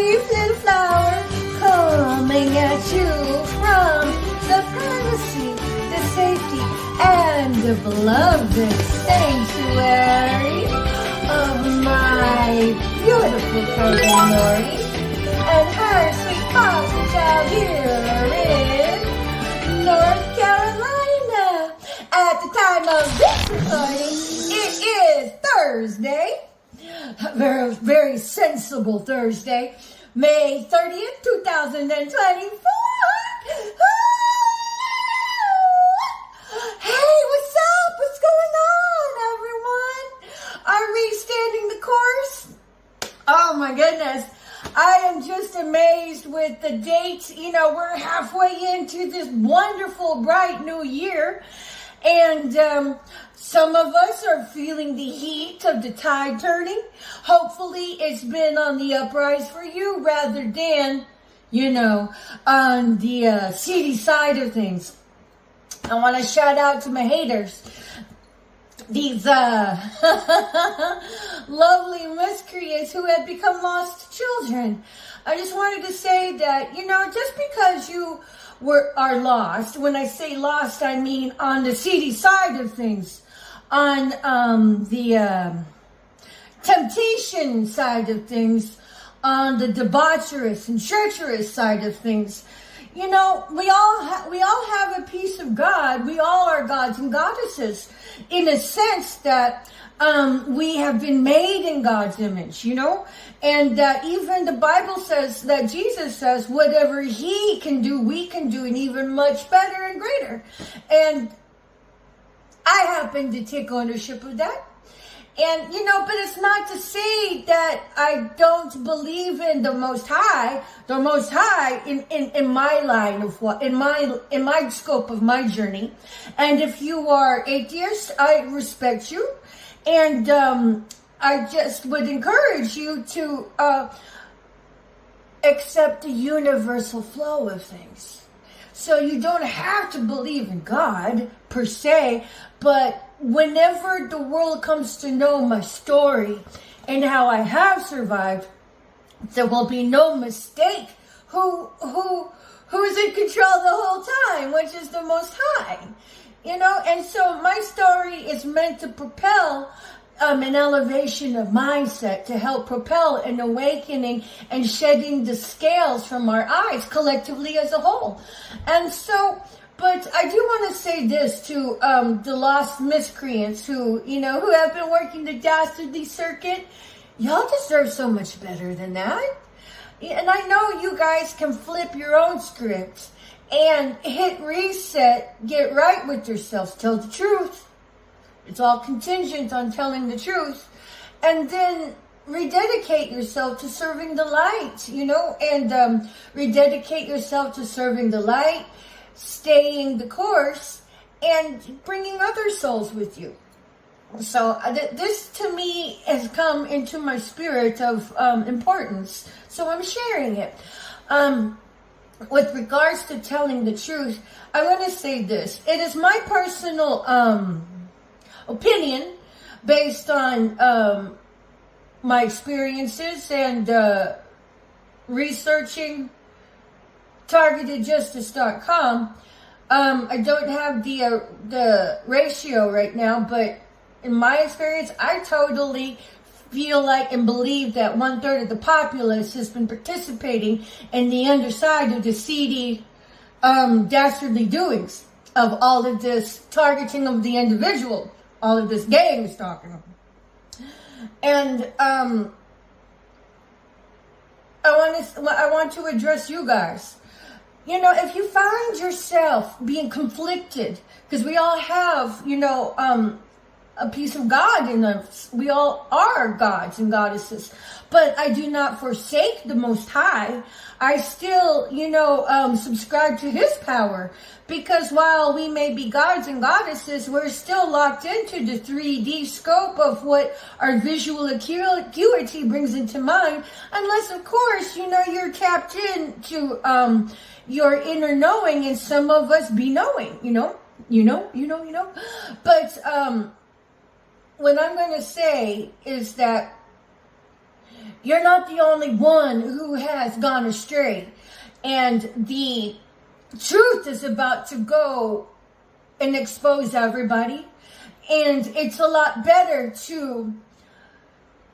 leaf, little flower, coming at you from the privacy, the safety, and the beloved sanctuary of my beautiful cousin Lori and her sweet foster child here in North Carolina. At the time of this recording, it is Thursday, very, very sensible Thursday, May 30th, 2024. Hey, what's up? What's going on, everyone? Are we standing the course? Oh my goodness. I am just amazed with the dates. You know, we're halfway into this wonderful, bright new year. And some of us are feeling the heat of the tide turning. Hopefully it's been on the uprise for you rather than, you know, on the seedy side of things. I want to shout out to my haters. These lovely miscreants who have become lost children. I just wanted to say that, you know, just because you are lost, when I say lost, I mean on the seedy side of things, on the temptation side of things, on the debaucherous and treacherous side of things. You know, we all have a piece of God. We all are gods and goddesses in a sense that we have been made in God's image, you know, and even the Bible says that Jesus says whatever he can do, we can do, and even much better and greater. And I happen to take ownership of that. And, you know, but it's not to say that I don't believe in the Most High in my line of what, in my scope of my journey. And if you are atheist, I respect you. And, I just would encourage you to, accept the universal flow of things. So you don't have to believe in God per se, but whenever the world comes to know my story and how I have survived, there will be no mistake who is in control the whole time, which is the Most High. You know, and so my story is meant to propel an elevation of mindset, to help propel an awakening and shedding the scales from our eyes collectively as a whole. And so, but I do want to say this to the lost miscreants who, you know, who have been working the dastardly circuit. Y'all deserve so much better than that. And I know you guys can flip your own scripts and hit reset, get right with yourselves, tell the truth. It's all contingent on telling the truth. And then rededicate yourself to serving the light, you know, and rededicate yourself to serving the light, staying the course, and bringing other souls with you. So this to me has come into my spirit of importance. So I'm sharing it. With regards to telling the truth, I want to say this. It is my personal opinion based on my experiences and researching targetedjustice.com. I don't have the ratio right now, but in my experience, I totally feel like and believe that 1/3 of the populace has been participating in the underside of the seedy, dastardly doings of all of this targeting of the individual, all of this gang stalking. And I want to address you guys. You know, if you find yourself being conflicted, because we all have, you know, a piece of God in us. We all are gods and goddesses. But I do not forsake the Most High. I still, you know, subscribe to His power. Because while we may be gods and goddesses, we're still locked into the 3D scope of what our visual acuity brings into mind. Unless, of course, you know, you're tapped into your inner knowing, and some of us be knowing, you know. But what I'm going to say is that You're not the only one who has gone astray. And the truth is about to go and expose everybody. And it's a lot better to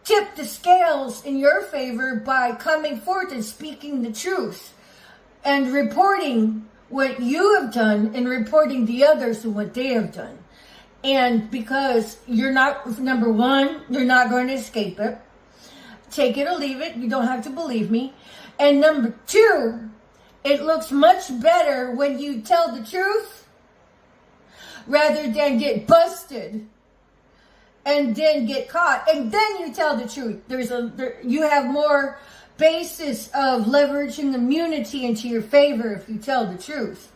tip the scales in your favor by coming forth and speaking the truth and reporting what you have done and reporting the others and what they have done. And because you're not, number one, you're not going to escape it. Take it or leave it. You don't have to believe me. And number two, it looks much better when you tell the truth rather than get busted and then get caught and then you tell the truth. You have more basis of leveraging immunity into your favor if you tell the truth.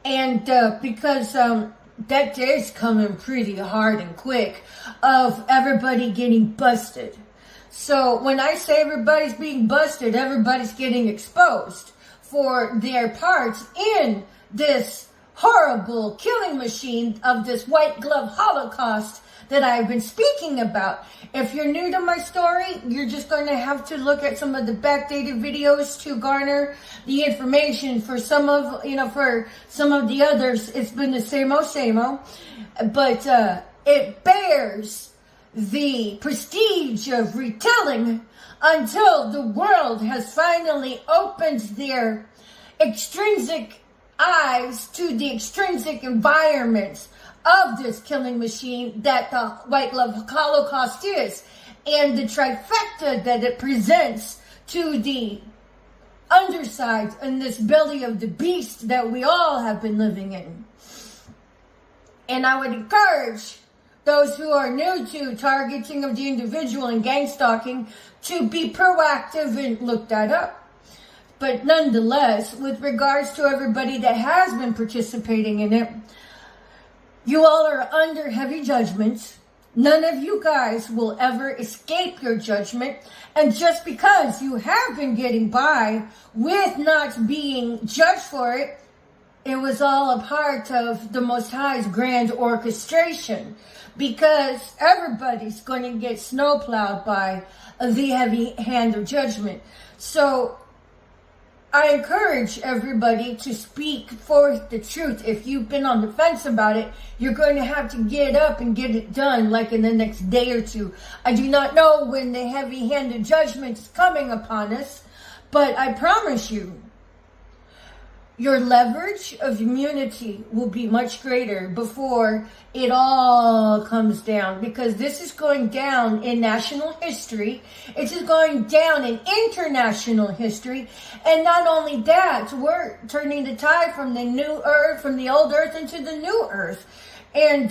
And because that day is coming pretty hard and quick of everybody getting busted. So when I say everybody's being busted, everybody's getting exposed for their parts in this horrible killing machine of this white glove Holocaust that I've been speaking about. If you're new to my story, you're just going to have to look at some of the backdated videos to garner the information. For some of, for some of the others, it's been the same old. But it bears the prestige of retelling until the world has finally opened their extrinsic eyes to the extrinsic environments of this killing machine that the white glove Holocaust is, and the trifecta that it presents to the underside and this belly of the beast that we all have been living in. And I would encourage those who are new to targeting of the individual and gang stalking to be proactive and look that up. But nonetheless, with regards to everybody that has been participating in it, you all are under heavy judgment. None of you guys will ever escape your judgment. And just because you have been getting by with not being judged for it, it was all a part of the Most High's grand orchestration. Because everybody's going to get snowplowed by the heavy hand of judgment. So I encourage everybody to speak forth the truth. If you've been on the fence about it, you're going to have to get up and get it done like in the next day or two. I do not know when the heavy hand of judgment is coming upon us, but I promise you, your leverage of immunity will be much greater before it all comes down, because this is going down in national history. It is going down in international history. And not only that, we're turning the tide from the new earth, from the old earth into the new earth. And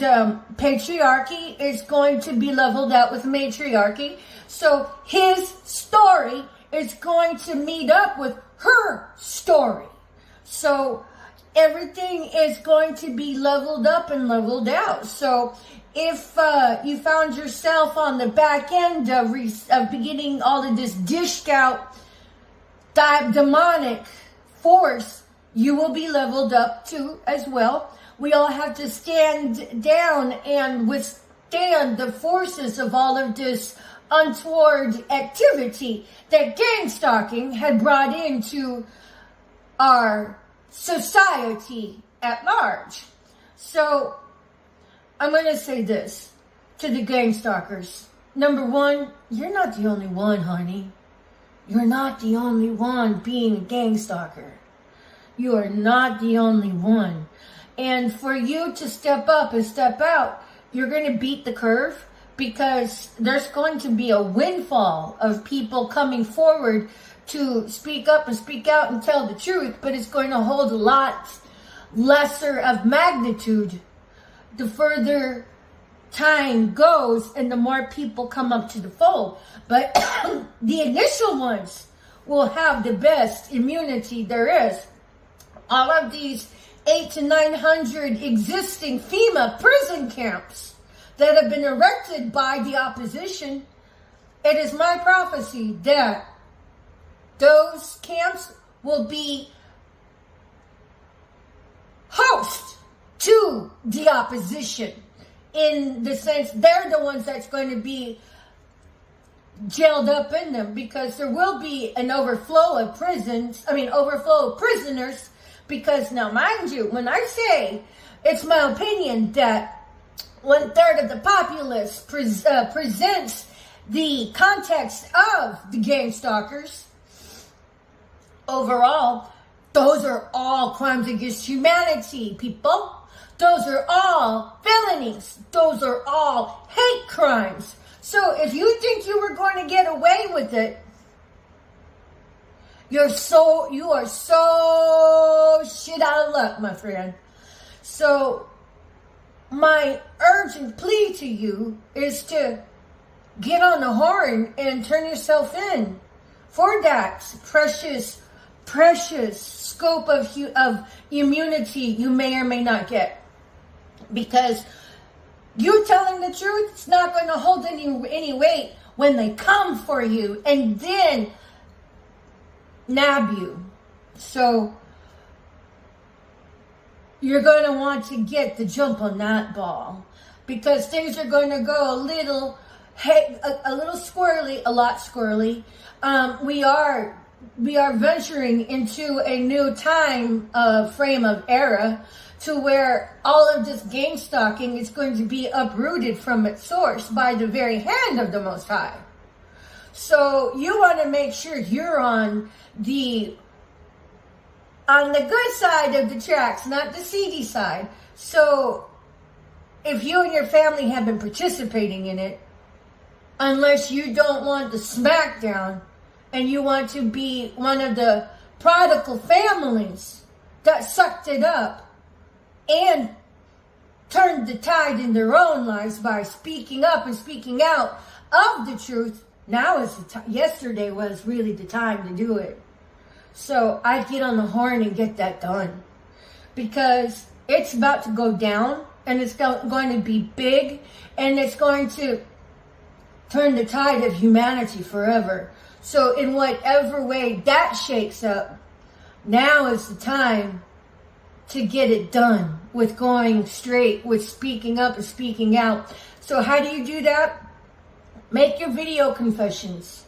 patriarchy is going to be leveled out with matriarchy. So his story is going to meet up with her story. So everything is going to be leveled up and leveled out. So if you found yourself on the back end of beginning all of this dished out demonic force, you will be leveled up too as well. We all have to stand down and withstand the forces of all of this untoward activity that gang stalking had brought into our society at large. So I'm going to say this to the gang stalkers. Number one, you're not the only one, honey. You're not the only one being a gang stalker. You are not the only one. And for you to step up and step out, you're going to beat the curve, because there's going to be a windfall of people coming forward to speak up and speak out and tell the truth, but it's going to hold a lot lesser of magnitude the further time goes and the more people come up to the fold. But the initial ones will have the best immunity there is. All of these 800 to 900 existing FEMA prison camps that have been erected by the opposition, it is my prophecy that those camps will be host to the opposition, in the sense they're the ones that's going to be jailed up in them, because there will be an overflow of prisoners, because now, mind you, when I say it's my opinion that 1/3 of the populace presents the context of the gang stalkers, overall, those are all crimes against humanity, people. Those are all felonies. Those are all hate crimes. So if you think you were going to get away with it, you are so shit out of luck, my friend. So my urgent plea to you is to get on the horn and turn yourself in for that precious scope of immunity you may or may not get. Because you telling the truth, it's not going to hold any weight when they come for you and then nab you. So you're going to want to get the jump on that ball, because things are going to go a little squirrely, a lot squirrely. We are venturing into a new time frame of era, to where all of this gang stalking is going to be uprooted from its source by the very hand of the Most High. So you want to make sure you're on the good side of the tracks, not the seedy side. So if you and your family have been participating in it, unless you don't want the smackdown and you want to be one of the prodigal families that sucked it up and turned the tide in their own lives by speaking up and speaking out of the truth, now is the time. Yesterday was really the time to do it. So I get on the horn and get that done, because it's about to go down, and it's going to be big, and it's going to turn the tide of humanity forever. So in whatever way that shakes up, now is the time to get it done, with going straight, with speaking up and speaking out. So how do you do that? Make your video confessions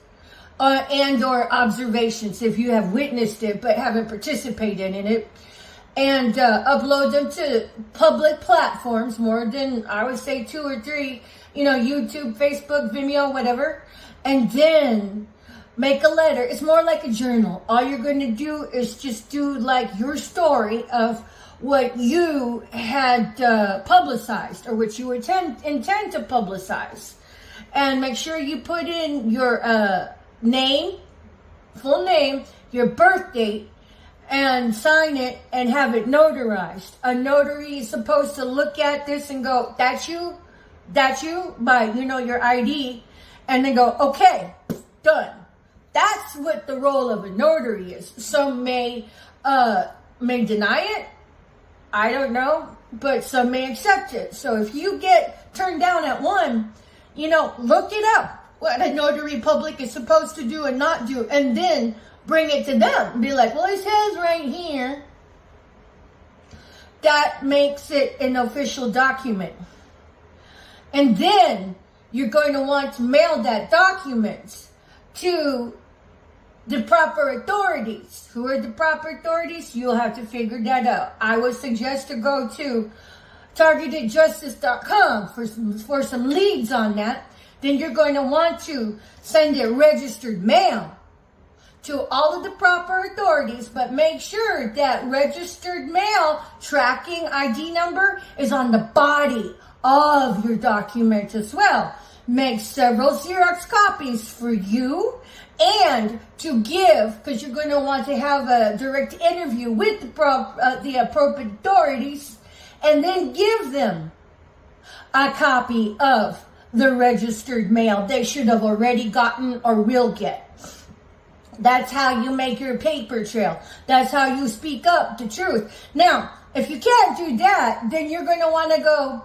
and or observations if you have witnessed it but haven't participated in it, and upload them to public platforms, more than, I would say, 2 or 3, YouTube, Facebook, Vimeo, whatever, and then make a letter. It's more like a journal. All you're going to do is just do like your story of what you had publicized, or what you intend to publicize. And make sure you put in your name, full name, your birth date, and sign it and have it notarized. A notary is supposed to look at this and go, that's you, by, your ID, and then go, okay, done. That's what the role of a notary is. Some may deny it, I don't know, but some may accept it. So if you get turned down at one, look it up, what a notary public is supposed to do and not do, and then bring it to them and be like, well, it says right here. That makes it an official document. And then you're going to want to mail that document to the proper authorities. Who are the proper authorities? You'll have to figure that out. I would suggest to go to targetedjustice.com for some leads on that. Then you're going to want to send it registered mail to all of the proper authorities, but make sure that registered mail tracking ID number is on the body of your document as well. Make several Xerox copies for you, and to give, because you're going to want to have a direct interview with the appropriate authorities, and then give them a copy of the registered mail they should have already gotten or will get. That's how you make your paper trail. That's how you speak up the truth. Now, if you can't do that, then you're going to want to go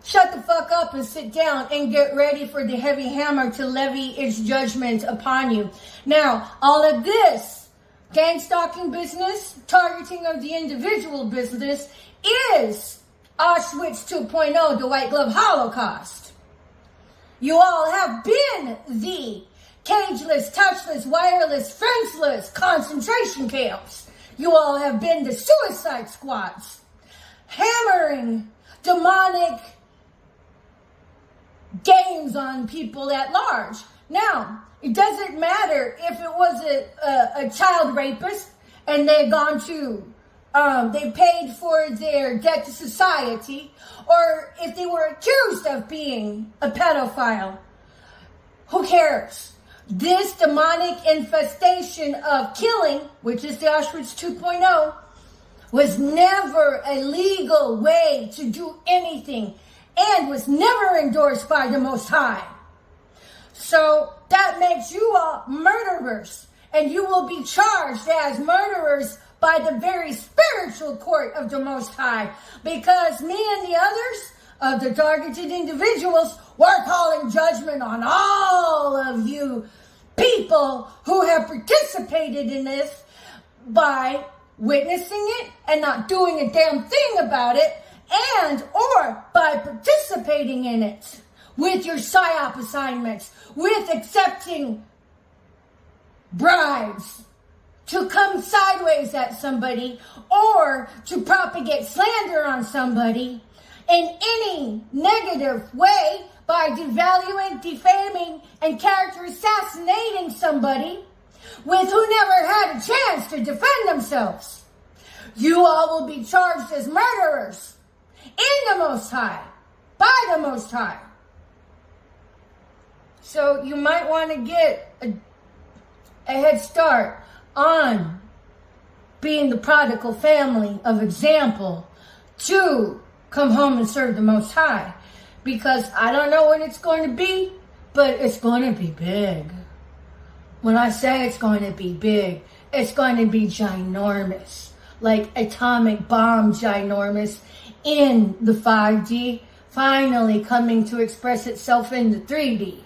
shut the fuck up and sit down and get ready for the heavy hammer to levy its judgment upon you. Now, all of this gang stalking business, targeting of the individual business, is Auschwitz 2.0, the White Glove Holocaust. You all have been the cageless, touchless, wireless, friendless concentration camps. You all have been the suicide squads, hammering demonic games on people at large. Now, it doesn't matter if it was a child rapist and they've gone to, they paid for their debt to society, or if they were accused of being a pedophile. Who cares? This demonic infestation of killing, which is the Auschwitz 2.0, was never a legal way to do anything and was never endorsed by the Most High. So that makes you all murderers, and you will be charged as murderers by the very spiritual court of the Most High, because me and the others of the targeted individuals were calling judgment on all of you people who have participated in this by witnessing it and not doing a damn thing about it, and or by participating in it with your PSYOP assignments, with accepting bribes to come sideways at somebody or to propagate slander on somebody in any negative way by devaluing, defaming, and character assassinating somebody with who never had a chance to defend themselves. You all will be charged as murderers in the Most High, by the Most High. So you might want to get a head start on being the prodigal family of example to come home and serve the Most High. Because I don't know what it's going to be, but it's going to be big. When I say it's going to be big, it's going to be ginormous. Like atomic bomb ginormous in the 5D, finally coming to express itself in the 3D.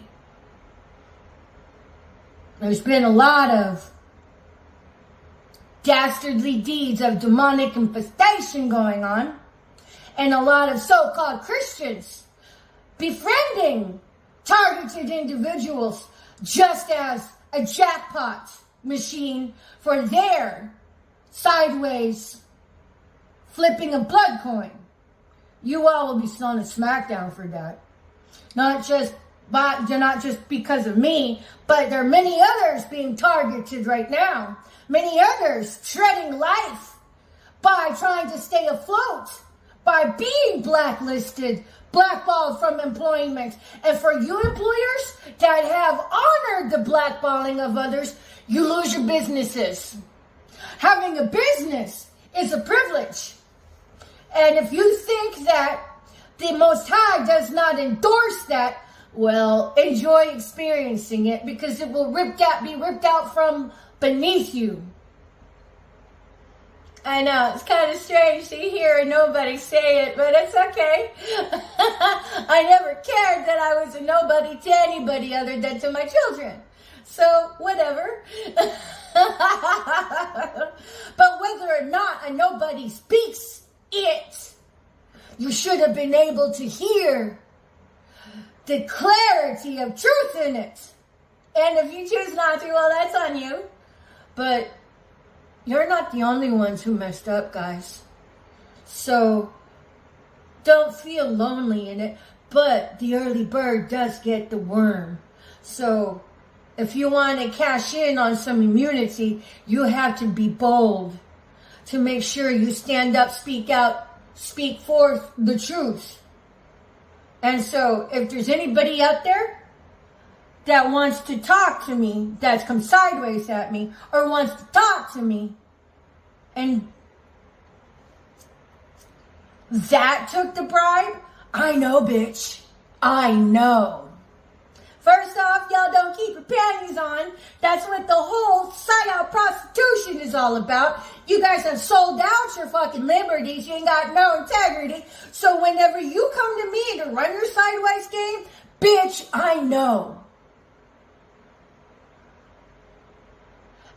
There's been a lot of dastardly deeds of demonic infestation going on, and a lot of so-called Christians befriending targeted individuals just as a jackpot machine for their sideways flipping a blood coin. You all will be thrown a smackdown for that. Not just because of me, but there are many others being targeted right now. Many others treading life by trying to stay afloat, by being blacklisted, blackballed from employment. And for you employers that have honored the blackballing of others, you lose your businesses. Having a business is a privilege. And if you think that the Most High does not endorse that, well, enjoy experiencing it, because it will be ripped out from beneath you. I know, it's kind of strange to hear nobody say it, but it's okay. I never cared that I was a nobody to anybody other than to my children. So, whatever. But whether or not a nobody speaks it, you should have been able to hear the clarity of truth in it. And if you choose not to, well, that's on you. But you're not the only ones who messed up, guys. So don't feel lonely in it. But the early bird does get the worm. So if you want to cash in on some immunity, you have to be bold to make sure you stand up, speak out, speak forth the truth. And so if there's anybody out there that wants to talk to me, that's come sideways at me, or wants to talk to me, and that took the bribe, I know, bitch. I know. First off, y'all don't keep your panties on. That's what the whole psyop prostitution is all about. You guys have sold out your fucking liberties. You ain't got no integrity. So whenever you come to me to run your sideways game, bitch, I know.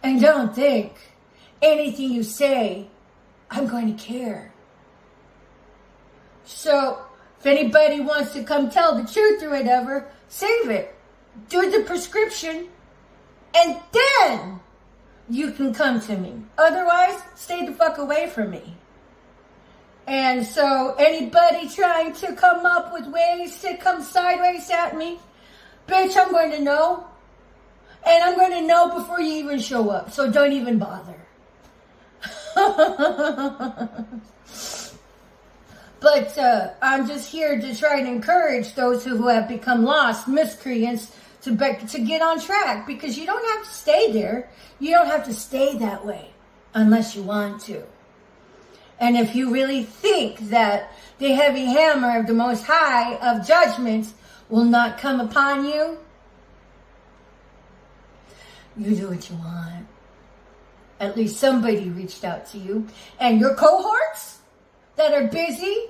And don't think anything you say, I'm going to care. So if anybody wants to come tell the truth or whatever, save it. Do the prescription, and then you can come to me. Otherwise, stay the fuck away from me. And so anybody trying to come up with ways to come sideways at me, bitch, I'm going to know. And I'm going to know before you even show up. So don't even bother. But I'm just here to try and encourage those who have become lost, miscreants, to get on track. Because you don't have to stay there. You don't have to stay that way unless you want to. And if you really think that the heavy hammer of the Most High of judgment will not come upon you, you do what you want. At least somebody reached out to you. And your cohorts that are busy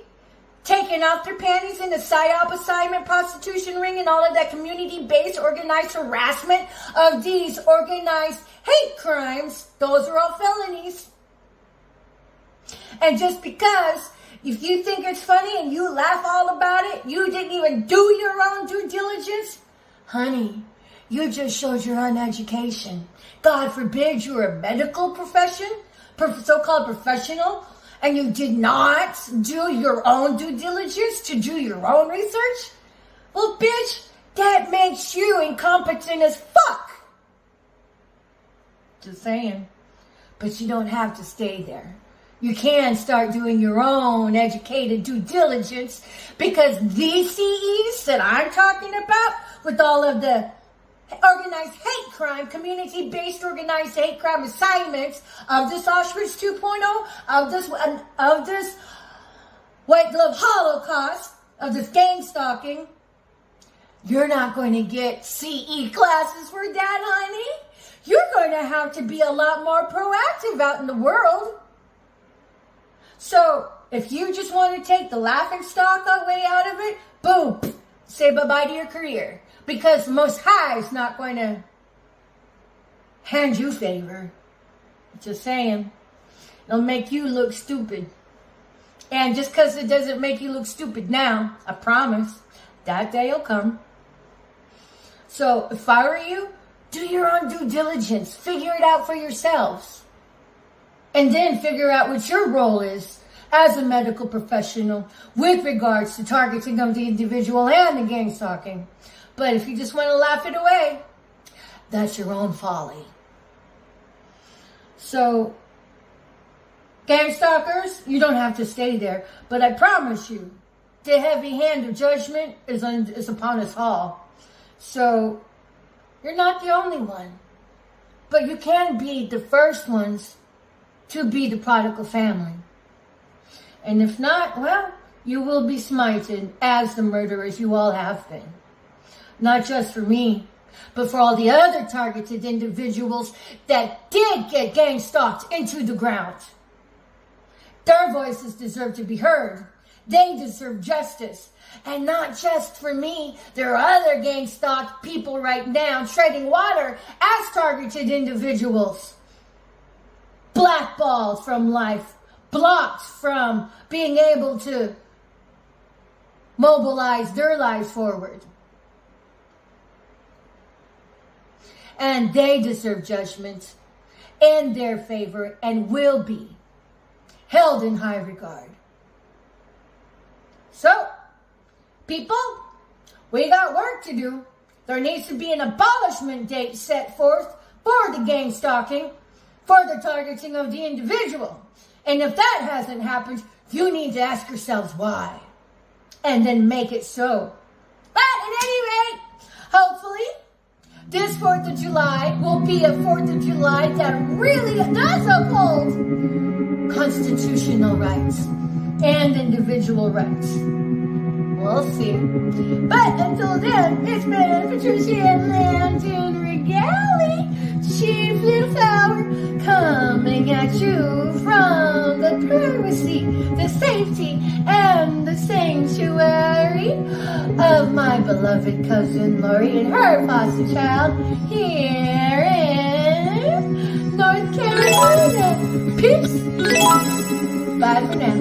taking off their panties in the PSYOP assignment, prostitution ring, and all of that community-based organized harassment of these organized hate crimes, those are all felonies. And just because if you think it's funny and you laugh all about it, you didn't even do your own due diligence, honey, you just showed your uneducation. God forbid you're a medical profession, so-called professional, and you did not do your own due diligence to do your own research. Well, bitch, that makes you incompetent as fuck. Just saying. But you don't have to stay there. You can start doing your own educated due diligence, because these CEs that I'm talking about, with all of the organized hate crime, community-based organized hate crime assignments of this Auschwitz 2.0, of this white glove Holocaust, of this gang stalking, you're not going to get CE classes for that, honey. You're going to have to be a lot more proactive out in the world. So, if you just want to take the laughing stock way out of it, boom, say bye-bye to your career. Because the Most High is not going to hand you favor. Just saying. It'll make you look stupid. And just because it doesn't make you look stupid now, I promise, that day will come. So, if I were you, do your own due diligence. Figure it out for yourselves. And then figure out what your role is as a medical professional with regards to targeting of the individual and the gang stalking. But if you just want to laugh it away, that's your own folly. So, gang stalkers, you don't have to stay there. But I promise you, the heavy hand of judgment is upon us all. So, you're not the only one. But you can be the first ones to be the prodigal family. And if not, well, you will be smited as the murderers you all have been. Not just for me, but for all the other targeted individuals that did get gang stalked into the ground. Their voices deserve to be heard. They deserve justice. And not just for me, there are other gang stalked people right now treading water as targeted individuals. Blackballed from life, blocked from being able to mobilize their lives forward. And they deserve judgment in their favor and will be held in high regard. So, people, we got work to do. There needs to be an abolishment date set forth for the gang stalking, for the targeting of the individual. And if that hasn't happened, you need to ask yourselves why. And then make it so. But at any rate, hopefully, this 4th of July will be a 4th of July that really does uphold constitutional rights and individual rights. We'll see. But until then, it's been Patricia and Landon Regali, Chief Little Flower, coming at you from the privacy, the safety, and the sanctuary of my beloved cousin Lori and her foster child here in North Carolina. Peace. Bye for now.